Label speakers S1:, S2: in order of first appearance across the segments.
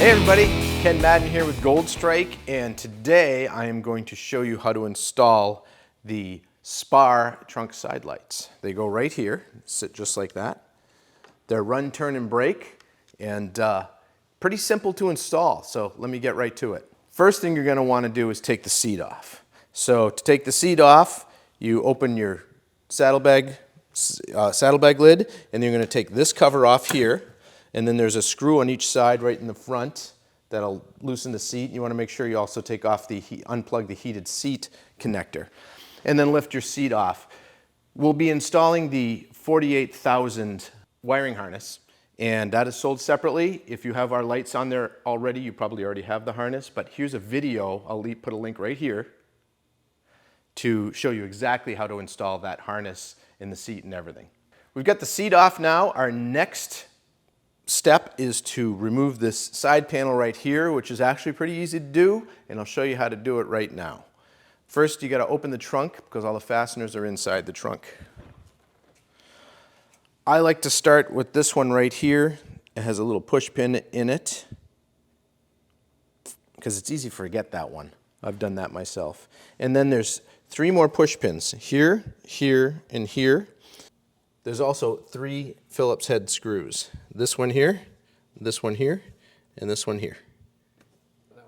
S1: Hey everybody, Ken Madden here with Goldstrike, and today I am going to show you how to install the Spar Trunk Side Lights. They go right here, sit just like that. They're run, turn, and brake, and pretty simple to install, so let me get right to it. First thing you're going to want to do is take the seat off. So to take the seat off, you open your saddlebag lid, and you're going to take this cover off here. And then there's a screw on each side right in the front that'll loosen the seat. You want to make sure you also take off unplug the heated seat connector. And then lift your seat off. We'll be installing the 48,000 wiring harness, and that is sold separately. If you have our lights on there already, you probably already have the harness, but here's a video. I'll put a link right here to show you exactly how to install that harness in the seat and everything. We've got the seat off now. Our next step is to remove this side panel right here, which is actually pretty easy to do, and I'll show you how to do it right now. First, you got to open the trunk because all the fasteners are inside the trunk. I like to start with this one right here. It has a little push pin in it because it's easy to forget that one. I've done that myself. And then there's 3 more push pins here, here, and here. There's also 3 Phillips head screws. This one here, and this one here.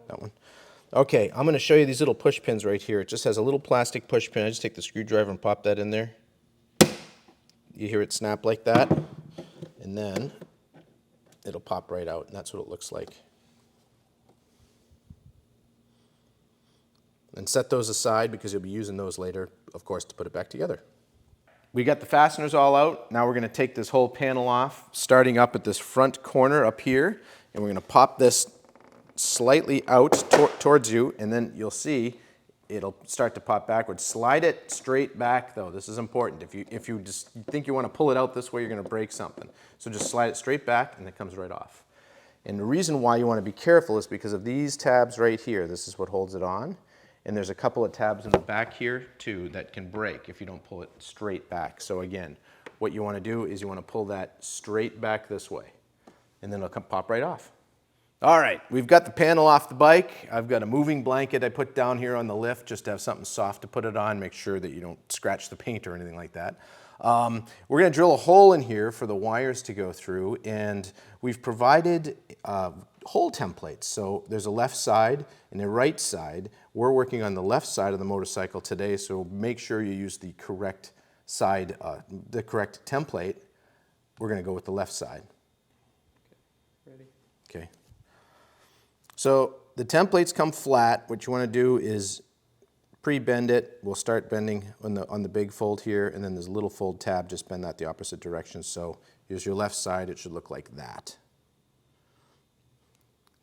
S1: That one. Okay, I'm going to show you these little push pins right here. It just has a little plastic push pin. I just take the screwdriver and pop that in there. You hear it snap like that, and then it'll pop right out, and that's what it looks like. And set those aside because you'll be using those later, of course, to put it back together. We got the fasteners all out. Now we're going to take this whole panel off, starting up at this front corner up here, and we're going to pop this slightly out towards you, and then you'll see it'll start to pop backwards. Slide it straight back though. This is important. If you just think you want to pull it out this way, you're going to break something. So just slide it straight back and it comes right off. And the reason why you want to be careful is because of these tabs right here. This is what holds it on. And there's a couple of tabs in the back here too that can break if you don't pull it straight back. So again, what you want to do is you want to pull that straight back this way, and then it'll pop right off. All right, we've got the panel off the bike. I've got a moving blanket I put down here on the lift just to have something soft to put it on, make sure that you don't scratch the paint or anything like that. We're going to drill a hole in here for the wires to go through, and we've provided hole templates. So there's a left side and a right side. We're working on the left side of the motorcycle today, so make sure you use the correct side, the correct template. We're going to go with the left side.
S2: Ready?
S1: Okay. So the templates come flat. What you want to do is pre-bend it. We'll start bending on the big fold here, and then there's a little fold tab. Just bend that the opposite direction. So here's your left side. It should look like that.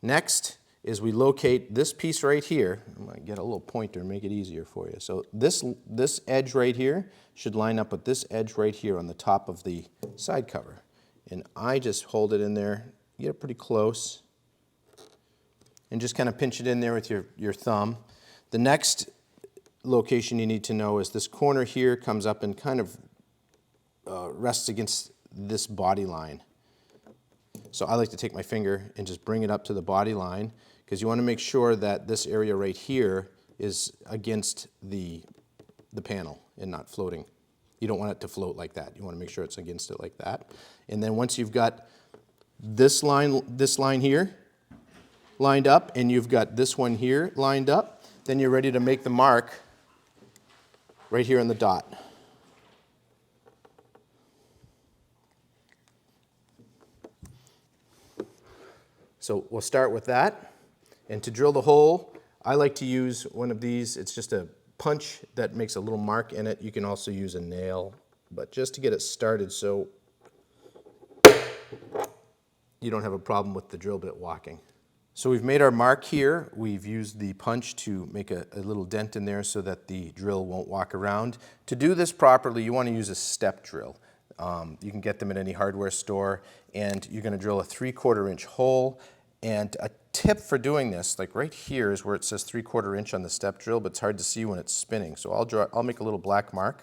S1: Next is we locate this piece right here. I'm going to get a little pointer and make it easier for you. So this edge right here should line up with this edge right here on the top of the side cover. And I just hold it in there, get it pretty close, and just kind of pinch it in there with your thumb. The next location you need to know is this corner here comes up and kind of rests against this body line. So I like to take my finger and just bring it up to the body line because you want to make sure that this area right here is against the panel and not floating. You don't want it to float like that. You want to make sure it's against it like that. And then once you've got this line here lined up and you've got this one here lined up, then you're ready to make the mark right here on the dot. So we'll start with that. And to drill the hole, I like to use one of these. It's just a punch that makes a little mark in it. You can also use a nail, but just to get it started so you don't have a problem with the drill bit walking. So we've made our mark here. We've used the punch to make a little dent in there so that the drill won't walk around. To do this properly, you want to use a step drill. You can get them at any hardware store, and you're going to drill a 3/4 inch hole. And a tip for doing this, like right here is where it says 3/4 inch on the step drill, but it's hard to see when it's spinning. So I'll make a little black mark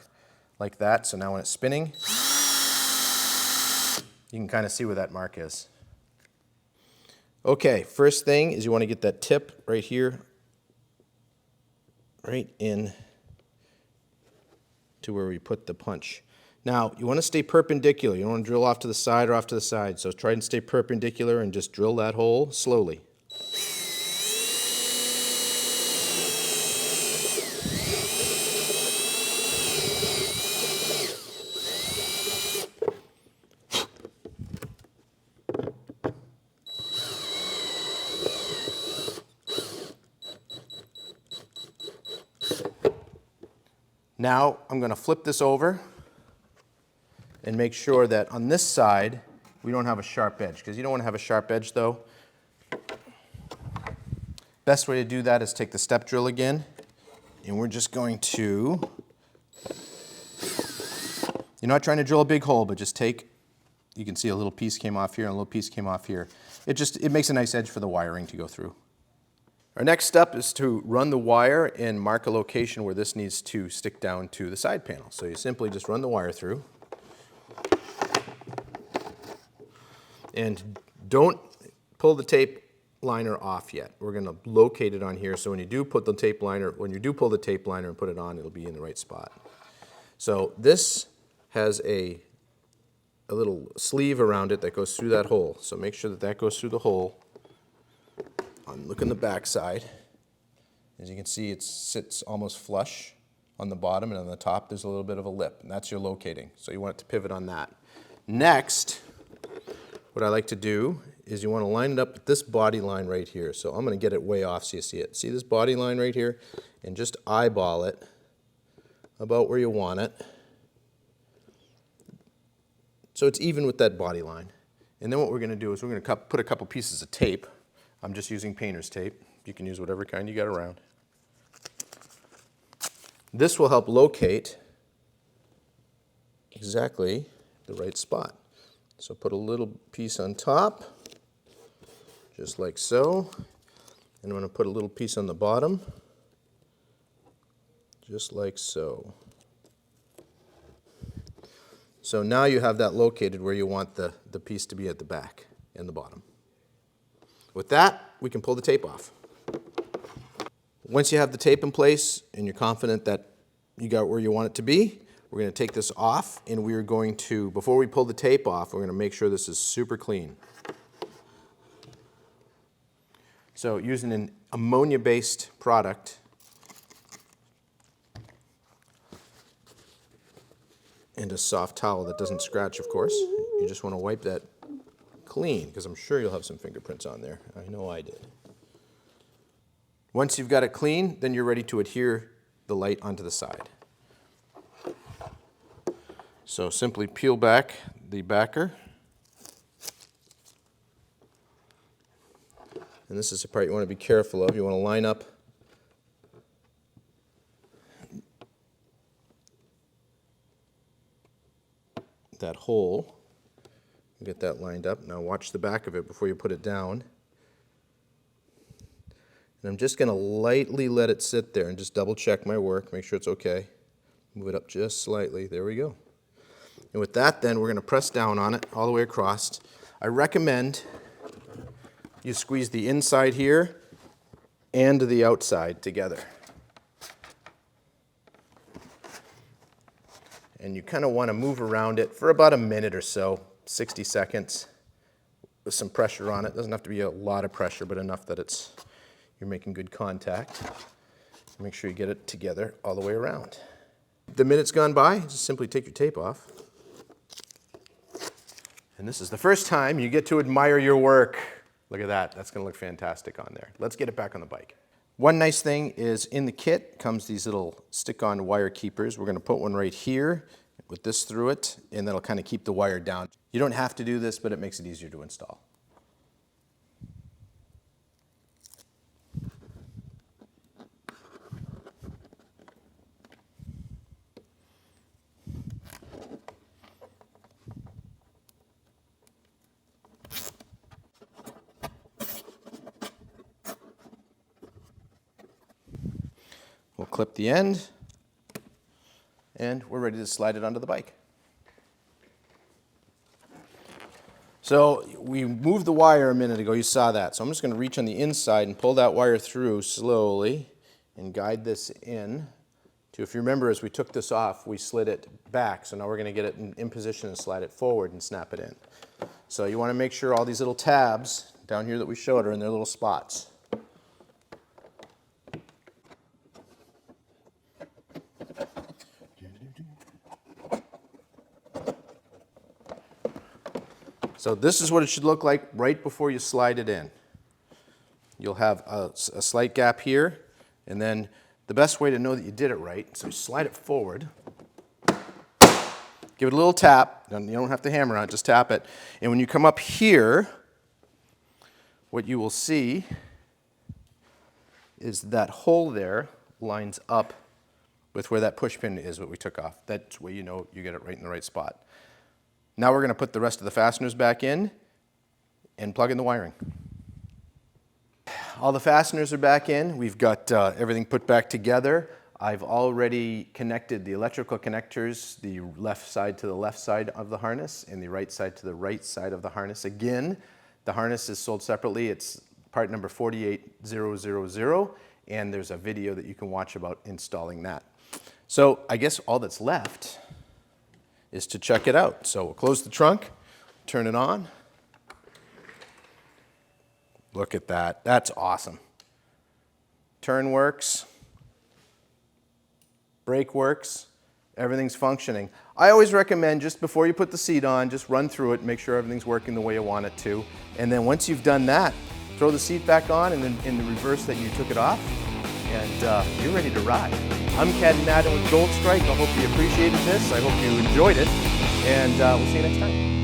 S1: like that. So now when it's spinning, you can kind of see where that mark is. Okay, first thing is you want to get that tip right here, right in to where we put the punch. Now, you want to stay perpendicular. You don't want to drill off to the side or off to the side. So try and stay perpendicular and just drill that hole slowly. Now, I'm going to flip this over and make sure that on this side, we don't have a sharp edge, because you don't want to have a sharp edge though. Best way to do that is take the step drill again, and we're just going to, you're not trying to drill a big hole, but just take, you can see a little piece came off here and a little piece came off here. It makes a nice edge for the wiring to go through. Our next step is to run the wire and mark a location where this needs to stick down to the side panel. So you simply just run the wire through. And don't pull the tape liner off yet. We're going to locate it on here, so when you do pull the tape liner and put it on, it'll be in the right spot. So this has a little sleeve around it that goes through that hole. So make sure that that goes through the hole. Look on the back side. As you can see, it sits almost flush on the bottom, and on the top there's a little bit of a lip, and that's your locating. So you want it to pivot on that. Next, what I like to do is you want to line it up with this body line right here. So I'm going to get it way off so you see it. See this body line right here? And just eyeball it about where you want it, so it's even with that body line. And then what we're going to do is we're going to put a couple pieces of tape. I'm just using painter's tape. You can use whatever kind you got around. This will help locate exactly the right spot. So put a little piece on top, just like so. And I'm going to put a little piece on the bottom, just like so. So now you have that located where you want the piece to be at the back and the bottom. With that, we can pull the tape off. Once you have the tape in place and you're confident that you got where you want it to be, we're going to take this off, and we are going to, before we pull the tape off, we're going to make sure this is super clean. So using an ammonia-based product, and a soft towel that doesn't scratch, of course, you just want to wipe that clean, because I'm sure you'll have some fingerprints on there. I know I did. Once you've got it clean, then you're ready to adhere the light onto the side. So simply peel back the backer. And this is the part you want to be careful of. You want to line up that hole. Get that lined up. Now watch the back of it before you put it down. And I'm just going to lightly let it sit there and just double check my work, make sure it's okay. Move it up just slightly. There we go. And with that, then, we're going to press down on it all the way across. I recommend you squeeze the inside here and the outside together. And you kind of want to move around it for about a minute or so, 60 seconds, with some pressure on it. Doesn't have to be a lot of pressure, but enough that you're making good contact. Make sure you get it together all the way around. The minute's gone by, just simply take your tape off. And this is the first time you get to admire your work. Look at that, that's going to look fantastic on there. Let's get it back on the bike. One nice thing is in the kit comes these little stick-on wire keepers. We're going to put one right here with this through it, and that'll kind of keep the wire down. You don't have to do this, but it makes it easier to install. We'll clip the end, and we're ready to slide it onto the bike. So So we moved the wire a minute ago, you saw that. So I'm just going to reach on the inside and pull that wire through slowly and guide this in to, if you remember, as we took this off, we slid it back. So now we're going to get it in position and slide it forward and snap it in. So you want to make sure all these little tabs down here that we showed are in their little spots. So this is what it should look like right before you slide it in. You'll have a slight gap here, and then the best way to know that you did it right, so you slide it forward, give it a little tap, you don't have to hammer on it, just tap it, and when you come up here, what you will see is that hole there lines up with where that push pin is, what we took off. That's where you know you get it right in the right spot. Now we're going to put the rest of the fasteners back in and plug in the wiring. All the fasteners are back in. We've got everything put back together. I've already connected the electrical connectors, the left side to the left side of the harness and the right side to the right side of the harness. Again, the harness is sold separately. It's part number 48000, and there's a video that you can watch about installing that. So I guess all that's left is to check it out. So we'll close the trunk, turn it on. Look at that, that's awesome. Turn works, brake works, everything's functioning. I always recommend just before you put the seat on, just run through it, make sure everything's working the way you want it to. And then once you've done that, throw the seat back on and then in the reverse that you took it off, and you're ready to ride. I'm Cadden Madden with Goldstrike. I hope you appreciated this. I hope you enjoyed it, and we'll see you next time.